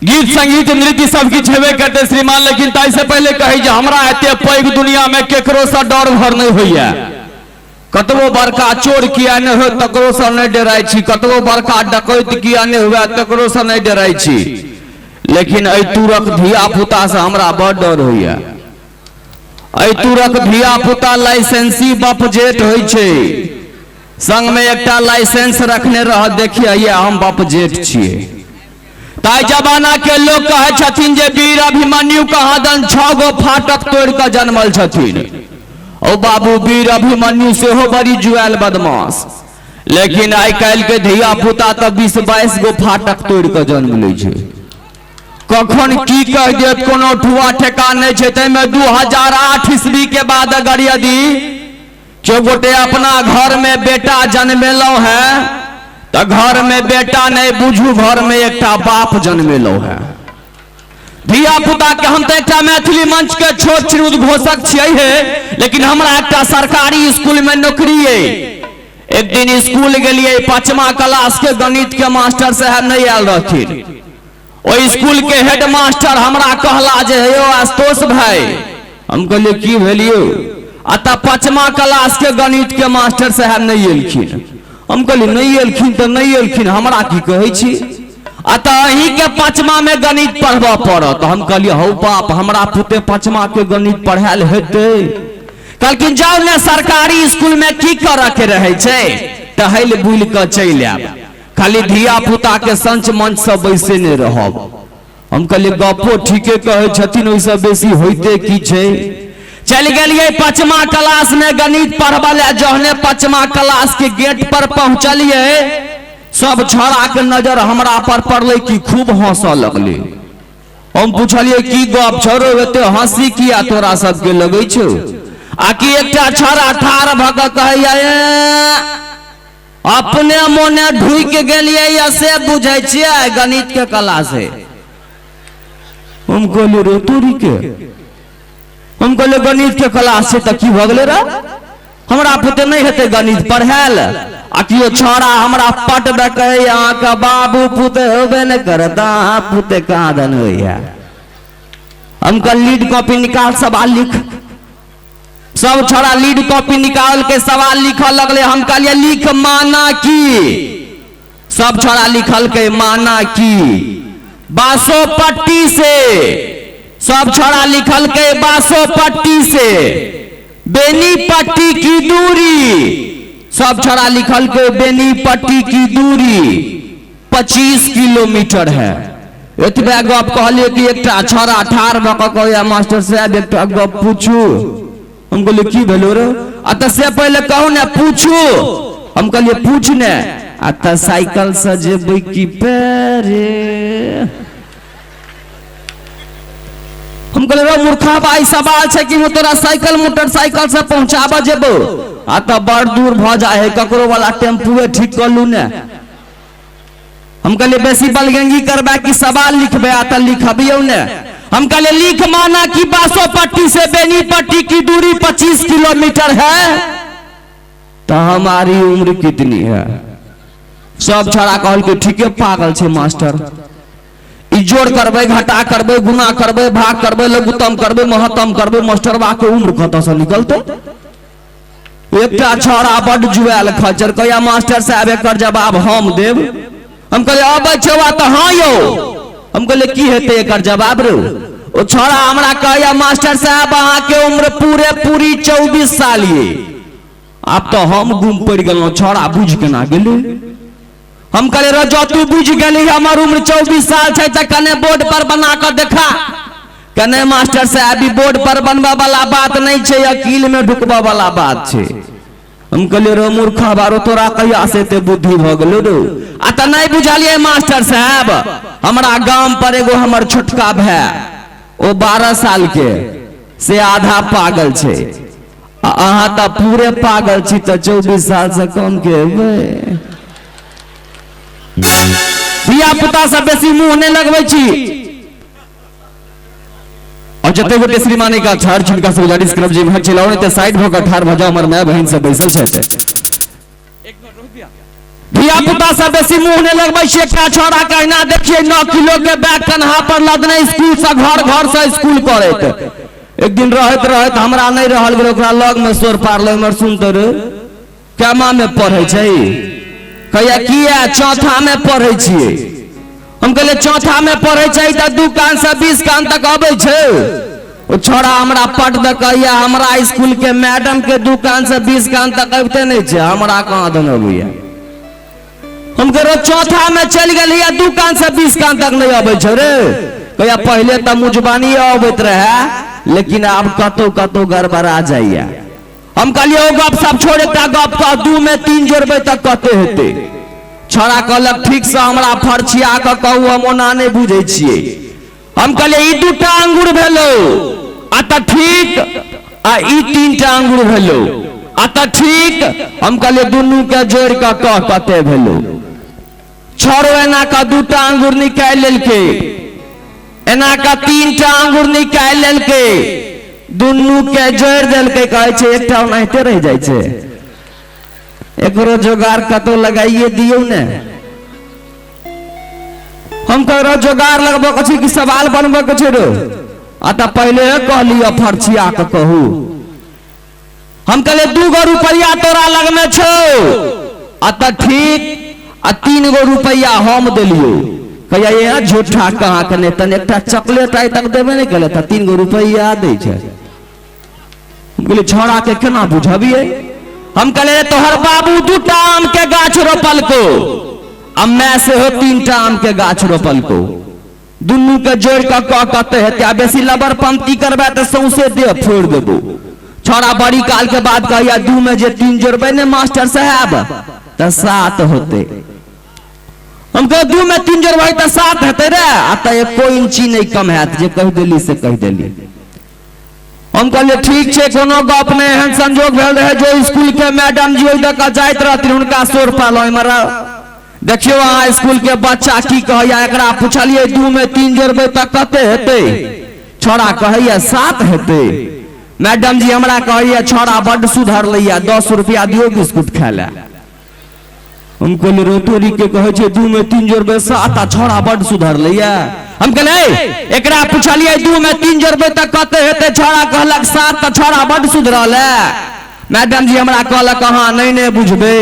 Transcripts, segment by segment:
गीत संगीत नृत्य सब किछ हेबे करते श्रीमान, लेकिन ताई से पहले कही जे हमरा एते पैघ दुनिया में केकरो से डर भर नहीं होइया। कतबो बड़का चोर किया नहीं हो तकरो से नहीं डराई छी, कतबो बड़का डकैत किया नहीं हुआ तकरो से नहीं डराई छी, लेकिन ऐ तुरक धिया पुता से हमरा बड़ डर होइया। ऐ तुरक धिया पुता लाइसेंसी बप जेट होई छे, संग में एकटा लाइसेंस रखने रह, देखिए हम बप जेट छिए। ताई जमाना के लोग कहे छथिन जे वीर अभिमन्यु कहाँ दन 6 गो फाटक तोड़ के जन्मल छथिन। ओ बाबू वीर अभिमन्यु से हो बड़ी जुआल बदमाश, लेकिन आई काल के धिया पुता तो 20-22 गो फाटक तोड़ के जन्म ले छे। कखन की कह देत कोनो ठुआ ठेका नहीं छे। तै में 2008 ईस्वी के बाद अगर यदि जो गोटे अपना घर में बेटा जन्मेलो है तो घर में बेटा नहीं बुझू घर में एकटा बाप जन्मेलो है। धिया पुता के हम तो एक मैथिली मंच के छोट छिन उद्घोषक छियै है, लेकिन हमरा एक सरकारी स्कूल में नौकरी है। एक दिन स्कूल गेलिए, 5मा क्लास के गणित के मास्टर साहब नहीं आयल रहथिन। ओ स्कूल के हेड मास्टर हमरा कहला जे हे आशुतोष भाई, हम कहलिए की भेलियो? अतः 5मा क्लास के गणित के मास्टर साहब नहीं एलखिन। हम कहलिए नहीं एलखिन तो नहीं एलखिन, हमरा की कहै छी? अतः अही के 5मा में गणित पढ़बा पड़त। हम कहलिए हौ बाप, हमरा पुते 5मा के गणित पढ़ायल हेतै? कहलखिन जाओ ने सरकारी स्कूल में की करऽ के रहै छै, टहल बुल के चलि आब, खाली धिया पुता के संच मंच सब बैसे नहीं रहब। हम कहलिए गप्पो ठीके कहै छथिन, ओइसे बेसी होइते की छै। चल गए 5मा क्लास में गणित पढ़बा ले। जहने 5मा क्लास के गेट पर पहुंचलिए, सब छोड़ा के नजर हमरा पर पड़ले कि खूब हंसऽ लगले। हम पूछलिए की गप छोरो एते हंसी किया तोरा सबके लगै छौ? आकि एकटा छोरा ठाड़ भ के कहैया अपने मोने ढुक गेलिए या से बुझै छियै गणित के क्लास है। हम कहलिए रे तोरी के, हम कहले गणित के क्लास से तो की भ गेले रे? हमरा पुते नहीं हेते गणित पढ़ायल? आ कियो छोरा हमरा पटबे कहे यहाँ का बाबू पुते होबे नहीं करता, पुते कहाँ दन होइया। हम कल लीड कॉपी निकाल सवाल लिख। सब छोरा लीड कॉपी निकाल के सवाल लिख लगले। हम कहलिए लिख माना की। सब छोरा लिखल के माना की बासो पट्टी से। सब छोरा लिखल के बासो पट्टी से बेनी पट्टी की दूरी। सब छोरा लिखल के बेनी पट्टी की दूरी 25 किलोमीटर है। एतबे गप कहलिए कि एकटा छोरा ठाड़ भ के कहया मास्टर साहब एकटा गप पूछू। हम कहलिए की भेलो रे? अत से पहले कहू ने पूछू। हम कहलिए पूछ ने। अत साइकिल से जेबै की पैरे? हम कहले रे मूर्खा भाई सवाल छै कि तोरा साइकिल मोटरसाइकिल से पहुंचाबा जेबो? आ तो बड़ दूर भ जाए है, ककरो वाला टेम्पुए ठीक कर लू ने। हम कहले बेसी बलगंगी करबा कि सवाल लिखबे? आ तो लिखबियो ने। हम कहले लिख माना कि बासो पट्टी से बेनी पट्टी की दूरी 25 किलोमीटर है, तो हमारी उम्र कितनी है? सब छोरा कहल के ठीके पागल छे मास्टर। जोड़ करबे, घटा करबे, गुना करबे, भाग करबे, लघुत्तम करबे, महत्तम करबे, मास्टरबा के उम्र कत से निकलते? एकटा छोरा बड़ जुआल खचर कहया मास्टर साहब एकर जवाब हम देब। हम कहले अब छवा तो हाँ यो। हम कहले की हेते एकर जवाब रे? ओ छोरा हमरा कहया मास्टर साहब अहाँ के उम्र पूरी 24 साल ये। अब तो हम गुम पड़ गेलौ, छोरा बुझ केना गेले? हम कहले रे जो तू बुझ गेली हमर उम्र 24 साल छै त कने बोर्ड पर बना के देखा। कने मास्टर साहब बोर्ड पर बनवा वाला बात नहीं छै, अकील में ढुकबा वाला बात छै। हम कहले रे मूर्खा बारो तोरा कहिया से ते बुद्धि भ गेलो रे? आ त नहीं बुझलिए मास्टर साहब, हमरा गांव पर एगो हमर छोटका भाई ओ 12 साल के से आधा पागल छै। अहाँ त पूरे पागल छी त 24 साल से कम के हेबै? धिया पुता से बेसी मुंह नहीं लगबै छी। और जते गोटे श्रीमानी का ठाड़ छिनका से गुजारिश करब जे भाग चलाओ ने ते साइड भ के ठाड़ भ जाओ, हमर माय बहन सब बैसल छै। एक मिनट रुक दिया। धिया पुता सब बेसी मुंह नहीं लगबै छै। एकटा छोड़ा कहना देखिए 9 किलो के बैग कन्हा पर लदने स्कूल से घर से स्कूल करैत। एक दिन रहत रहत हमरा नहीं रहल गेल, ओकरा लग में सोर पारलो मर सुनते रे केमा में पढ़े छै, कहिया किया चौथा में पढ़े छिए। हम कहले चौथा में पढ़े छै त 2 कान से 20 कान तक आबै छै। ओ छोड़ा हमरा पट द कहिया हमरा स्कूल के मैडम के 2 कान से 20 कान तक अबते नहीं छै, हमरा कहां दन अबैया। हम कह चौथा में चल गलिया 2 कान से 20 कान तक नहीं आबै छै रे। कहिया पहले त मुजबानी आबैत रहे लेकिन अब कतो कतो गड़बड़ा जाइया। हम कहलिए ओ गप सब छोड़, एकटा गप कह 2 में 3 जोड़बै त कते हेते। छोड़ा कहलक ठीक से हमरा फरछिया के कहू, हम ओना नहीं बुझै छियै। हम कहलिए ई 2टा अंगूर भेलो आ त ठीक, आ ई 3टा अंगूर भेलो आ त ठीक। हम कहलिए दुनू के जोड़ के कह कते भेलो। छोड़ो एना का 2टा अंगूर निकाल लेलके, एना का 3टा अंगूर निकाल लेलके, दुनू के जोड़ देलके। कहे छै एकटा ओनाहिते रह जाय छै, एकरो जोगाड़ कतो लगाइए दियो ने। हम कह रहा जोगाड़ लगबो कछि कि सवाल बनबो कछि रो आ त पहले कह लियो फरछिया के कहू। हम कहले 2 रुपया तोरा लग में छो आ त ठीक, आ 3 रुपया हम देलियो। कहिया ये झूठा कहां कने तने एकटा चॉकलेट आइ तक देबे नहीं कले त 3 रुपया दे छै। बोले छोड़ा के केना बुझबिए। हम कहले तोहर बाबू 2टा आम के गाछ रोपल को, अब मैं से हो 3टा आम के गाछ रोपल को, दुनू के जोड़ के कहते हेते। बेसी लबर पंक्ति करबे त सौंसे दे फोड़ देबो। छोड़ा बड़ी काल के बाद कहिया 2 में जे 3 जोड़बे ने मास्टर साहब त 7 होते। हम कह 2 में 3 जोड़बे त 7 हेते रे, आ त 1 इंची नहीं कम हैत जे कह देली से कह देली। हम कहलिए ठीक छै, कोनो गप नहीं। एहन संजोग भेल रहे जो स्कूल के मैडम जी ओइ दक जाइत रहथिन, हुनका सोर पालो मरा देखियो अहाँ स्कूल के बच्चा की कहैया। एकरा पूछलिए 2 में 3 जोड़बै त कते हेते। छोड़ा कहैया 7 हेते। मैडम जी हमरा कहैया छोड़ा बड़ सुधर लैया, 10 रुपया दियो बिस्कुट खाय ले। हम कहले रोटोरी के कहै छै 2 में 3 जोड़बै 7 आ छोड़ा बड़ सुधर लैया। हम कहले एकरा पूछलिए 2 में 3 जोड़बै त कते हेते। छोड़ा कहलक 7 त छोड़ा बड़ सुधरल है। मैडम जी हमरा कहलक अहाँ नहीं बुझबे।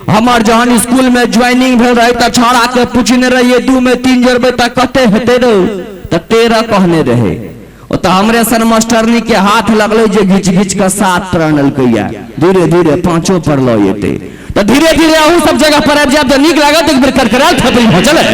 हमर जहन स्कूल में ज्वाइनिंग भेल रहे त छोड़ा के पूछने रहिए 2 में 3 जोड़बै त कते हेते रो त 13 कहने रहे। ओ त हमरे सन मास्टरनी के हाथ लगले जे घिच घिच के 7 प्रणल कइया, धीरे धीरे 5 पर ल जेते। त धीरे धीरे अहू सब जगह पर आबि जाब त नीक लागत, एक बेर करकराल थपड़ी भ चले।